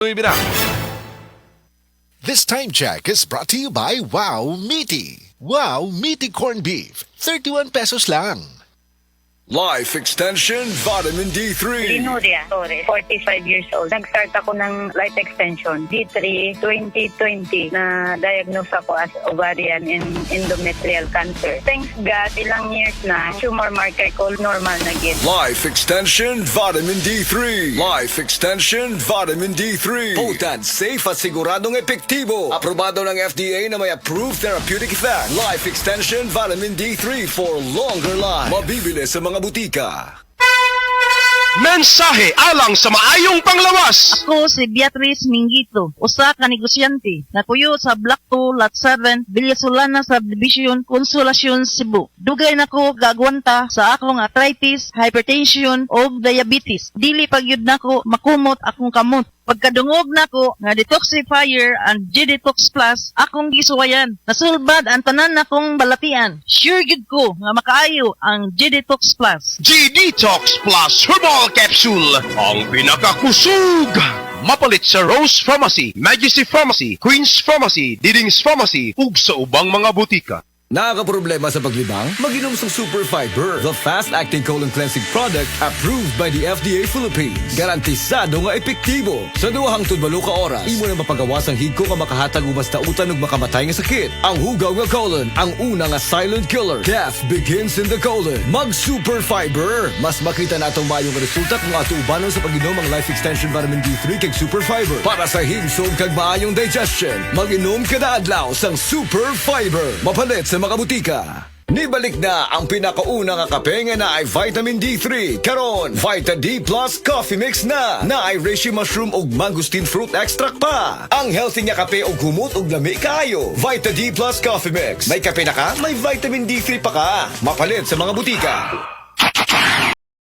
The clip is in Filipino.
Ibira. This time check is brought to you by Wow Meaty. Wow Meaty Corned Beef, 31 pesos lang. Life Extension Vitamin D3. Linuria Torres, 45 years old. Nag-start ako ng life extension, D3, 2020, na diagnose ako as ovarian and endometrial cancer. Thanks God, ilang years na, tumor marker ko normal na gid. Life Extension Vitamin D3. Life Extension Vitamin D3. Potent, safe at siguradong epektibo. Aprobado ng FDA na may approved therapeutic effect. Life Extension Vitamin D3 for longer life. Mabibili sa mga butika. Mensahe alang sa maayong panglawas. Ako si Beatrice Mingito, usa ka negosyante, nakuyo sa Block 2, Lot 7, Villasolana Subdivision, Consolacion, Cebu. Dugay nako gagwanta sa akong arthritis, hypertension o diabetes. Dili pagyud nako makumot akong kamot. Pagkadungog nako nga detoxifier and G-Detox Plus akong gisuwayan. Nasulbad ang tanan nakong balatian. Sure gid ko nga makaayo ang G-Detox Plus. G-Detox Plus Herbal Capsule, ang pinakakusog. Mapalit sa Rose Pharmacy, Majesty Pharmacy, Queen's Pharmacy, Diding's Pharmacy, ug sa ubang mga butika. Nakakaproblema sa paglibang? Mag-inom sa Super Fiber, the fast-acting colon cleansing product approved by the FDA Philippines. Garantisado nga epektibo. Sa duhang tudbalo ka oras, imo na mapagawas ang higko nga makahatag ubas tautan ug makamatay nga sakit. Ang hugaw nga colon, ang una nga silent killer. Death begins in the colon. Mag-Super Fiber. Mas makita natong mayong resulta kung ato ubanon sa pag-inom ang Life Extension Vitamin D3 kag Super Fiber. Para sa himsog kag maayong digestion, mag-inom kada adlaw sang Super Fiber. Mapalit sa mga butika. Nibalik na ang pinakauna nga kape nga na ay Vitamin D3. Karon, Vita D Plus Coffee Mix na ay reishi mushroom ug mangosteen fruit extract pa. Ang healthy nga kape ug humot ug lami kaayo. Vita D Plus Coffee Mix. May kape na ka, may Vitamin D3 pa ka. Mapalit sa mga butika.